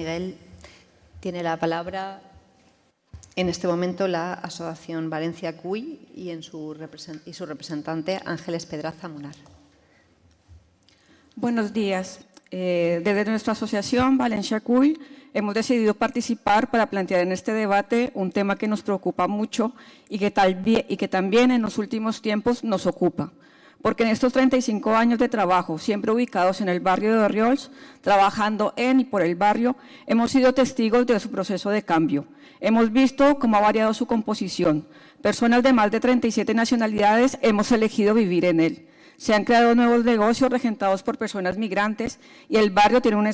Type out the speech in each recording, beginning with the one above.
Miguel, tiene la palabra en este momento la Asociación Valencia CUI y su representante Ángeles Pedraza Munar. Buenos días. Desde nuestra asociación Valencia CUI hemos decidido participar para plantear en este debate un tema que nos preocupa mucho y que también en los últimos tiempos nos ocupa. Porque en estos 35 años de trabajo, siempre ubicados en el barrio de Orriols, trabajando en y por el barrio, hemos sido testigos de su proceso de cambio. Hemos visto cómo ha variado su composición. Personas de más de 37 nacionalidades hemos elegido vivir en él. Se han creado nuevos negocios regentados por personas migrantes y el barrio tiene un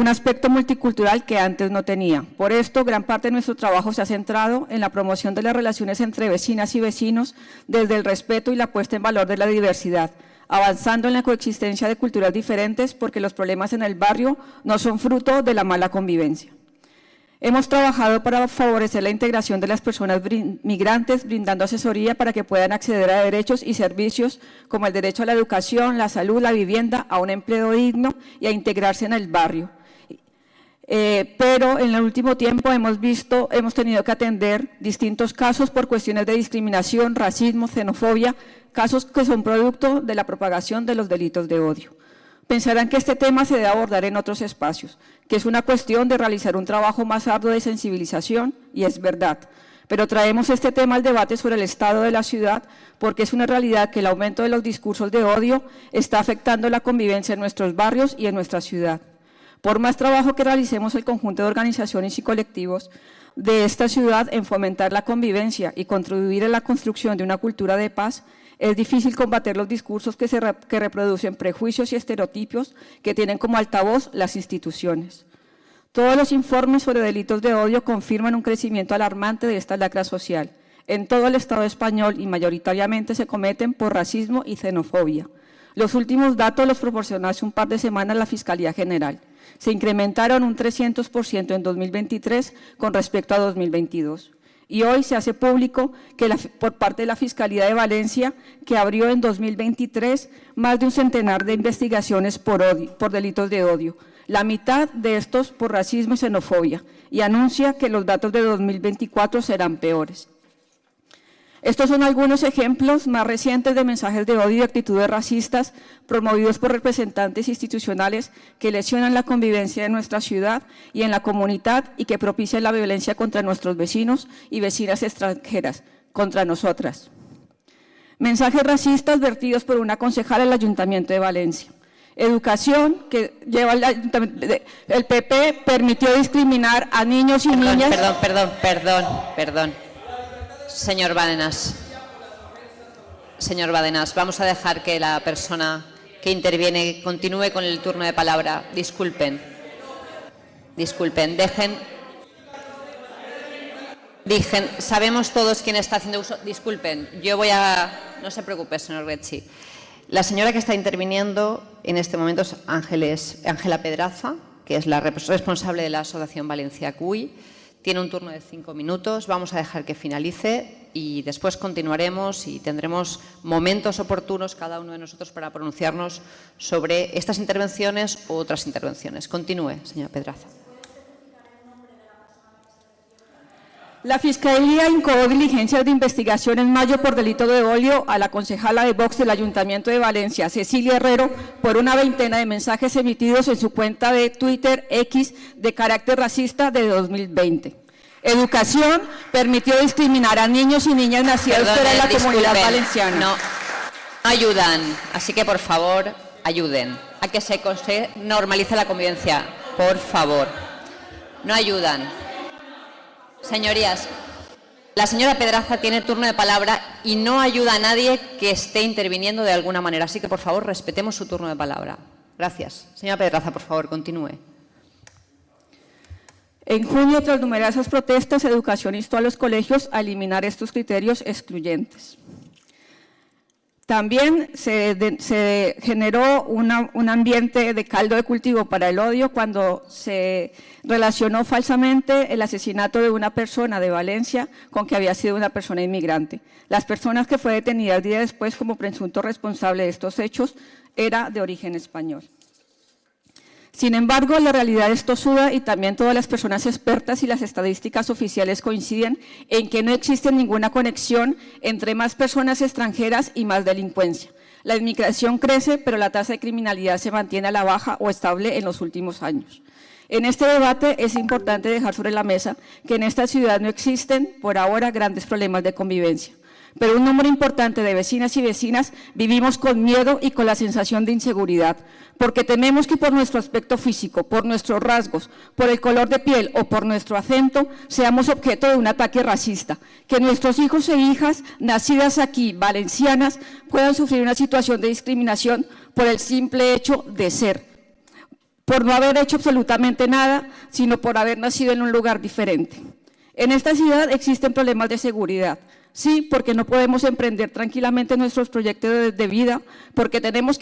aspecto multicultural que antes no tenía. Por esto, gran parte de nuestro trabajo se ha centrado en la promoción de las relaciones entre vecinas y vecinos desde el respeto y la puesta en valor de la diversidad, avanzando en la coexistencia de culturas diferentes porque los problemas en el barrio no son fruto de la mala convivencia. Hemos trabajado para favorecer la integración de las personas migrantes, brindando asesoría para que puedan acceder a derechos y servicios como el derecho a la educación, la salud, la vivienda, a un empleo digno y a integrarse en el barrio. Pero en el último tiempo hemos tenido que atender distintos casos por cuestiones de discriminación, racismo, xenofobia, casos que son producto de la propagación de los delitos de odio. Pensarán que este tema se debe abordar en otros espacios, que es una cuestión de realizar un trabajo más arduo de sensibilización, y es verdad. Pero traemos este tema al debate sobre el estado de la ciudad porque es una realidad que el aumento de los discursos de odio está afectando la convivencia en nuestros barrios y en nuestra ciudad. Por más trabajo que realicemos el conjunto de organizaciones y colectivos de esta ciudad en fomentar la convivencia y contribuir a la construcción de una cultura de paz, es difícil combatir los discursos que reproducen prejuicios y estereotipos que tienen como altavoz las instituciones. Todos los informes sobre delitos de odio confirman un crecimiento alarmante de esta lacra social. En todo el Estado español y mayoritariamente se cometen por racismo y xenofobia. Los últimos datos los proporcionó hace un par de semanas la Fiscalía General. Se incrementaron un 300% en 2023 con respecto a 2022. Y hoy se hace público que por parte de la Fiscalía de Valencia, que abrió en 2023 más de un centenar de investigaciones por delitos de odio, la mitad de estos por racismo y xenofobia, y anuncia que los datos de 2024 serán peores. Estos son algunos ejemplos más recientes de mensajes de odio y actitudes racistas promovidos por representantes institucionales que lesionan la convivencia de nuestra ciudad y en la comunidad y que propician la violencia contra nuestros vecinos y vecinas extranjeras, contra nosotras. Mensajes racistas vertidos por una concejala del Ayuntamiento de Valencia. Educación que lleva el PP permitió discriminar a niños y niñas. Perdón. Señor Badenas, vamos a dejar que la persona que interviene continúe con el turno de palabra. Disculpen, dejen, sabemos todos quién está haciendo uso. Disculpen, no se preocupe, señor Becci. La señora que está interviniendo en este momento es Ángela Pedraza, que es la responsable de la Asociación Valencia CUI. Tiene un turno de 5 minutos, vamos a dejar que finalice y después continuaremos y tendremos momentos oportunos cada uno de nosotros para pronunciarnos sobre estas intervenciones u otras intervenciones. Continúe, señora Pedraza. La Fiscalía incoó diligencias de investigación en mayo por delito de odio a la concejala de Vox del Ayuntamiento de Valencia, Cecilia Herrero, por una veintena de mensajes emitidos en su cuenta de Twitter X de carácter racista de 2020. Educación permitió discriminar a niños y niñas nacidos fuera de la comunidad valenciana. No ayudan, así que por favor ayuden a que se normalice la convivencia. Por favor, no ayudan. Señorías, la señora Pedraza tiene turno de palabra y no ayuda a nadie que esté interviniendo de alguna manera. Así que, por favor, respetemos su turno de palabra. Gracias. Señora Pedraza, por favor, continúe. En junio, tras numerosas protestas, Educación instó a los colegios a eliminar estos criterios excluyentes. También se generó un ambiente de caldo de cultivo para el odio cuando se relacionó falsamente el asesinato de una persona de Valencia con que había sido una persona inmigrante. Las personas que fue detenida el día después como presunto responsable de estos hechos era de origen español. Sin embargo, la realidad es tozuda y también todas las personas expertas y las estadísticas oficiales coinciden en que no existe ninguna conexión entre más personas extranjeras y más delincuencia. La inmigración crece, pero la tasa de criminalidad se mantiene a la baja o estable en los últimos años. En este debate es importante dejar sobre la mesa que en esta ciudad no existen, por ahora, grandes problemas de convivencia. Pero un número importante de vecinas y vecinas vivimos con miedo y con la sensación de inseguridad, porque tememos que por nuestro aspecto físico, por nuestros rasgos, por el color de piel o por nuestro acento, seamos objeto de un ataque racista, que nuestros hijos e hijas nacidas aquí, valencianas, puedan sufrir una situación de discriminación por el simple hecho de ser, por no haber hecho absolutamente nada, sino por haber nacido en un lugar diferente. En esta ciudad existen problemas de seguridad. Sí, porque no podemos emprender tranquilamente nuestros proyectos de vida, porque tememos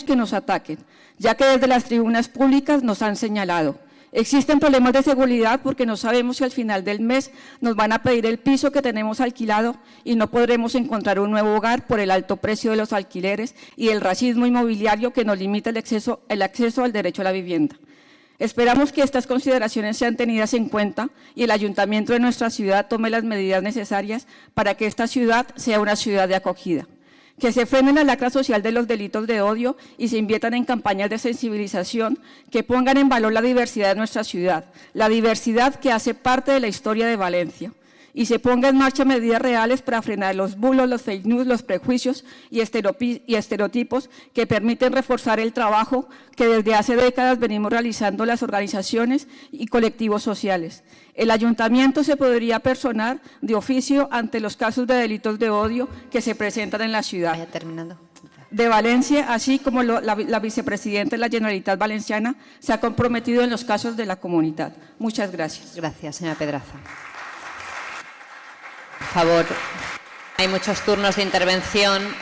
que nos ataquen, ya que desde las tribunas públicas nos han señalado. Existen problemas de seguridad porque no sabemos si al final del mes nos van a pedir el piso que tenemos alquilado y no podremos encontrar un nuevo hogar por el alto precio de los alquileres y el racismo inmobiliario que nos limita el acceso al derecho a la vivienda. Esperamos que estas consideraciones sean tenidas en cuenta y el ayuntamiento de nuestra ciudad tome las medidas necesarias para que esta ciudad sea una ciudad de acogida. Que se frene la lacra social de los delitos de odio y se inviertan en campañas de sensibilización que pongan en valor la diversidad de nuestra ciudad, la diversidad que hace parte de la historia de Valencia. Y se ponga en marcha medidas reales para frenar los bulos, los fake news, los prejuicios y estereotipos que permiten reforzar el trabajo que desde hace décadas venimos realizando las organizaciones y colectivos sociales. El ayuntamiento se podría personar de oficio ante los casos de delitos de odio que se presentan en la ciudad de Valencia, así como la vicepresidenta de la Generalitat Valenciana se ha comprometido en los casos de la comunidad. Muchas gracias. Gracias, señora Pedraza. Por favor, hay muchos turnos de intervención.